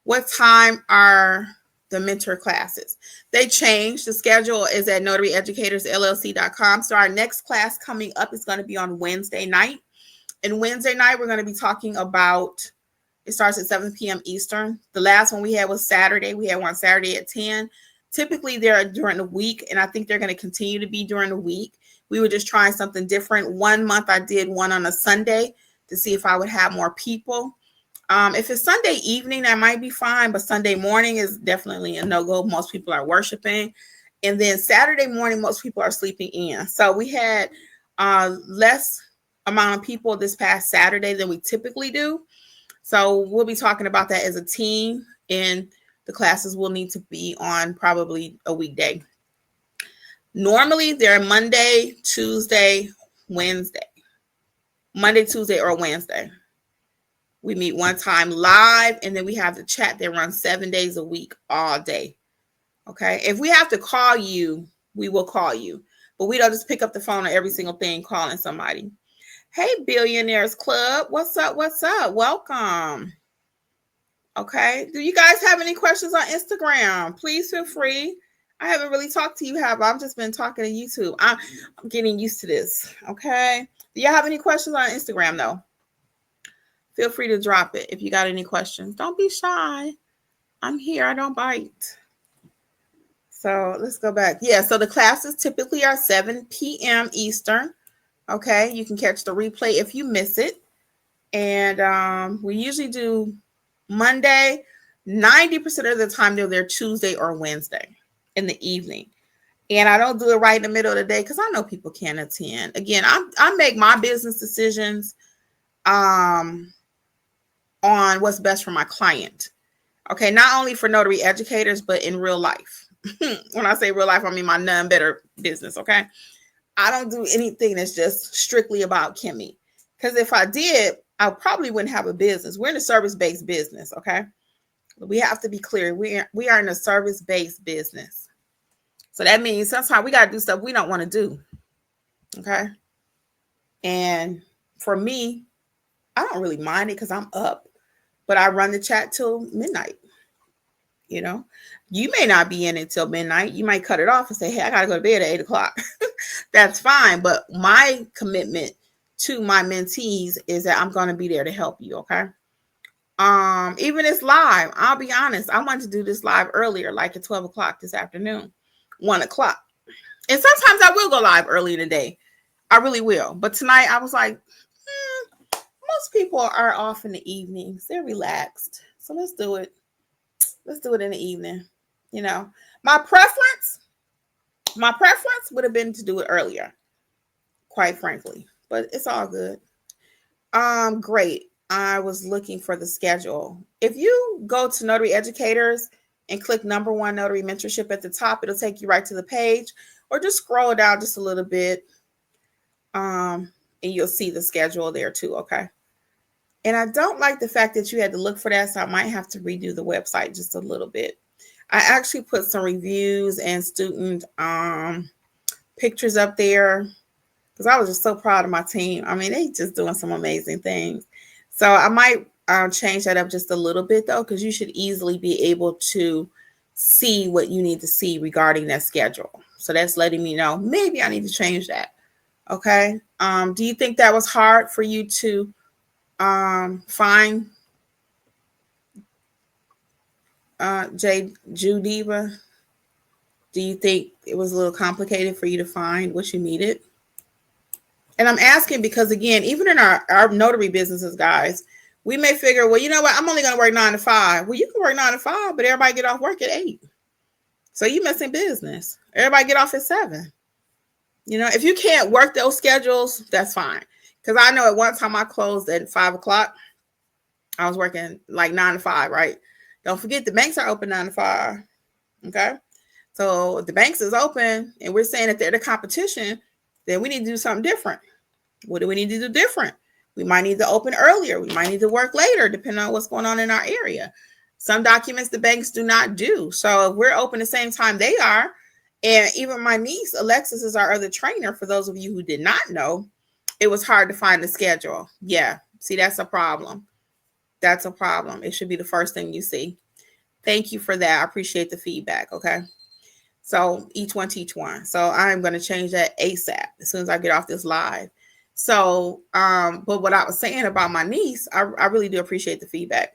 What time are the mentor classes? They changed. The schedule is at notaryeducatorsllc.com. So our next class coming up is going to be on Wednesday night. And Wednesday night, we're going to be talking about, it starts at 7 p.m. Eastern. The last one we had was Saturday. We had one Saturday at 10. Typically, they're during the week, and I think they're going to continue to be during the week. We were just trying something different. 1 month, I did one on a Sunday to see if I would have more people. If it's Sunday evening, that might be fine, but Sunday morning is definitely a no-go. Most people are worshiping. And then Saturday morning, most people are sleeping in. So we had less amount of people this past Saturday than we typically do. So we'll be talking about that as a team, and the classes will need to be on probably a weekday. Normally, they're Monday, Tuesday, Wednesday. Monday, Tuesday, or Wednesday. We meet one time live, and then we have the chat that runs 7 days a week, all day. Okay. If we have to call you, we will call you, but we don't just pick up the phone on every single thing calling somebody. Hey, Billionaires Club. What's up? What's up? Welcome. Okay. Do you guys have any questions on Instagram? Please feel free. I haven't really talked to you, have I? I've just been talking to YouTube. I'm getting used to this. Okay. Do y'all have any questions on Instagram, though? Feel free to drop it if you got any questions. Don't be shy. I'm here. I don't bite. So let's go back. Yeah, so the classes typically are 7 p.m. Eastern. Okay, you can catch the replay if you miss it. And we usually do Monday. 90% of the time, they're there Tuesday or Wednesday in the evening. And I don't do it right in the middle of the day because I know people can't attend. Again, I make my business decisions on what's best for my client. Okay, not only for notary educators, but in real life. When I say real life, I mean my none better business. Okay, I don't do anything that's just strictly about Kimmi, because if I did, I probably wouldn't have a business. We're in a service-based business. Okay, we have to be clear. We are in a service-based business, so that means sometimes we got to do stuff we don't want to do. Okay, and for me, I don't really mind it because I'm up. But I run the chat till midnight. You know, you may not be in it till midnight. You might cut it off and say, hey, I got to go to bed at 8 o'clock. That's fine. But my commitment to my mentees is that I'm going to be there to help you. Okay. Even it's live. I'll be honest. I wanted to do this live earlier, like at 12 o'clock this afternoon, 1 o'clock. And sometimes I will go live early in the day. I really will. But tonight I was like, most people are off in the evenings. They're relaxed. So let's do it. Let's do it in the evening. You know, my preference would have been to do it earlier, quite frankly, but it's all good. Great. I was looking for the schedule. If you go to Notary Educators and click #1 Notary Mentorship at the top, it'll take you right to the page, or just scroll down just a little bit. And you'll see the schedule there too. Okay. And I don't like the fact that you had to look for that, so I might have to redo the website just a little bit. I actually put some reviews and student pictures up there because I was just so proud of my team. I mean, they just doing some amazing things. So I might change that up just a little bit, though, because you should easily be able to see what you need to see regarding that schedule. So that's letting me know maybe I need to change that. Okay. Do you think that was hard for you to find, Judiva? Do you think it was a little complicated for you to find what you needed? And I'm asking because, again, even in our notary businesses, guys, we may figure, well, you know what? I'm only going to work 9 to 5. Well, you can work 9 to 5, but everybody get off work at 8. So you're missing business. Everybody get off at 7. You know, if you can't work those schedules, that's fine. Because I know at one time I closed at 5 o'clock. I was working like 9 to 5, right? Don't forget the banks are open 9 to 5. Okay. So if the banks is open and we're saying that they're the competition, then we need to do something different. What do we need to do different? We might need to open earlier. We might need to work later, depending on what's going on in our area. Some documents the banks do not do. So if we're open the same time they are, And even my niece, Alexis, is our other trainer. For those of you who did not know, it was hard to find the schedule. Yeah. See, that's a problem. That's a problem. It should be the first thing you see. Thank you for that. I appreciate the feedback. Okay. So each one teach one. So I'm going to change that ASAP as soon as I get off this live. So, but what I was saying about my niece, I really do appreciate the feedback.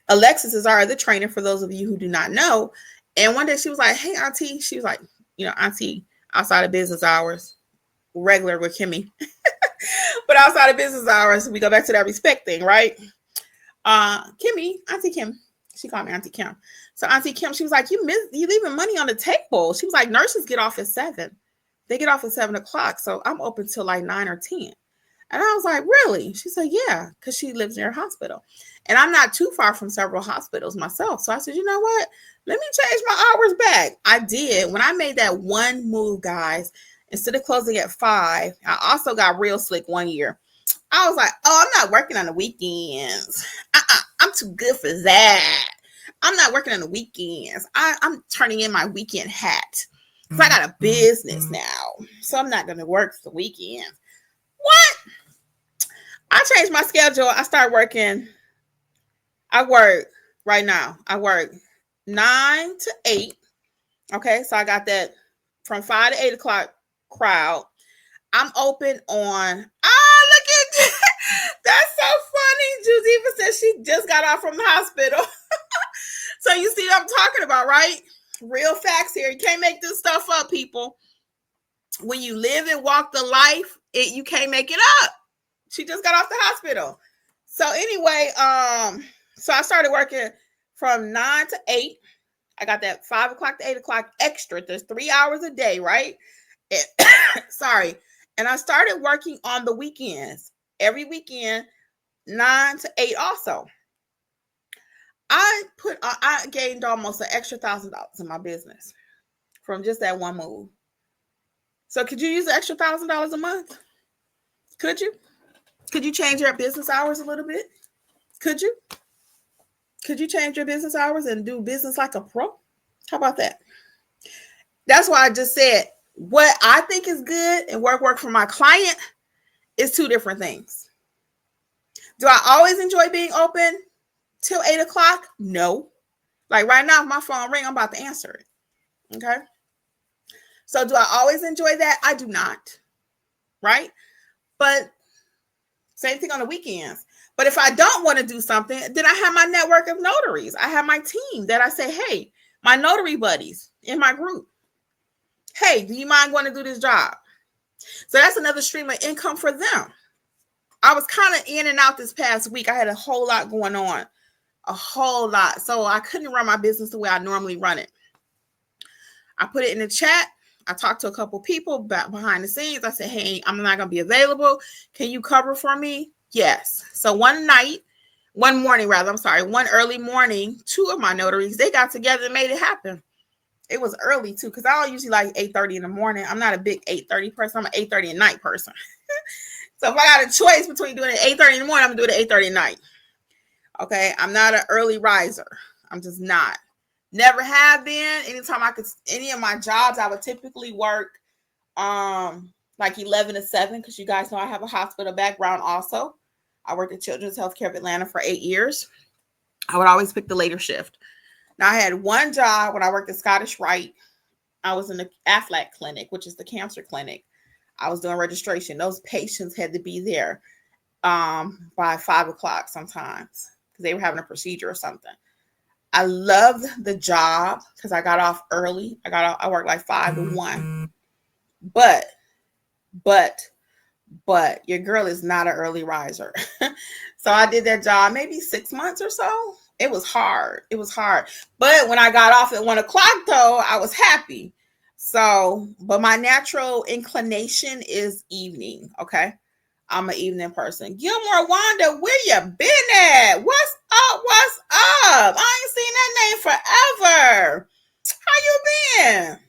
Alexis is our other trainer, for those of you who do not know. And one day she was like, hey, Auntie, she was like, Auntie, outside of business hours, regular with Kimmi. But outside of business hours, we go back to that respect thing, right? Kimmi, Auntie Kim, she called me Auntie Kim. So Auntie Kim, she was like, you leaving money on the table. She was like, nurses get off at 7. They get off at 7 o'clock. So I'm open till like 9 or 10. And I was like, really? She said, yeah, because she lives near a hospital. And I'm not too far from several hospitals myself. So I said, you know what? Let me change my hours back. I did. When I made that one move, guys, instead of closing at 5, I also got real slick one year. I was like, oh, I'm not working on the weekends. I'm too good for that. I'm not working on the weekends. I'm turning in my weekend hat. So I got a business now. So I'm not going to work the weekends. What? I changed my schedule. I started working. I work right now. I work 9 to 8. Okay. So I got that from 5 to 8 o'clock crowd. I'm open on, look at that's so funny. Juziva says she just got out from the hospital. So you see what I'm talking about, right? Real facts here. You can't make this stuff up, people. When you live and walk the life, you can't make it up. She just got off the hospital. So anyway, so I started working from 9 to 8. I got that 5 o'clock to 8 o'clock extra. There's 3 hours a day, right? Sorry. And I started working on the weekends. Every weekend, 9 to 8 also. I gained almost an extra $1,000 in my business from just that one move. So could you use an extra $1,000 a month? Could you? Could you change your business hours a little bit? Could you? Could you change your business hours and do business like a pro? How about that? That's why I just said what I think is good and work for my client is 2 different things. Do I always enjoy being open till 8 o'clock? No. Like right now, if my phone ring, I'm about to answer it. Okay. So do I always enjoy that? I do not. Right. But same thing on the weekends. But if I don't want to do something, then I have my network of notaries. I have my team that I say, hey, my notary buddies in my group. Hey, do you mind going to do this job? So that's another stream of income for them. I was kind of in and out this past week. I had a whole lot going on. A whole lot. So I couldn't run my business the way I normally run it. I put it in the chat. I talked to a couple people behind the scenes. I said, hey, I'm not going to be available. Can you cover for me? Yes. So one early morning, 2 of my notaries, they got together and made it happen. It was early too, because I don't usually like 8:30 in the morning. I'm not a big 8:30 person. I'm an 8:30 at night person. So if I got a choice between doing it at 8:30 in the morning, I'm going to do it at 8:30 at night. Okay. I'm not an early riser. I'm just not. Never have been. Any of my jobs, I would typically work like 11 to 7, because you guys know I have a hospital background also. I worked at Children's Healthcare of Atlanta for 8 years. I would always pick the later shift. Now, I had one job when I worked at Scottish Rite. I was in the AFLAC clinic, which is the cancer clinic. I was doing registration. Those patients had to be there by 5 o'clock sometimes because they were having a procedure or something. I loved the job because I got off early. I worked like 5 to 1. But your girl is not an early riser. So I did that job maybe 6 months or so. It was hard. But when I got off at 1 o'clock, though, I was happy. So, but my natural inclination is evening. Okay. I'm an evening person. Gilmore Wanda, where you been at? What's up? I ain't seen that name forever. How you been?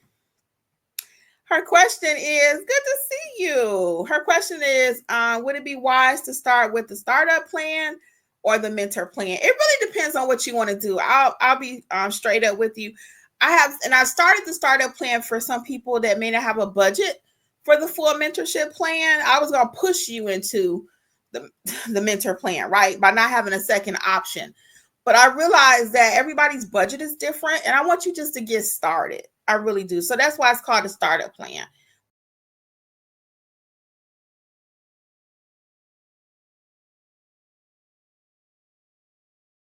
Her question is, good to see you. Her question is, would it be wise to start with the startup plan or the mentor plan? It really depends on what you want to do. I'll be straight up with you. I started the startup plan for some people that may not have a budget for the full mentorship plan. I was going to push you into the mentor plan, right? By not having a second option. But I realized that everybody's budget is different, and I want you just to get started. I really do. So that's why it's called a startup plan.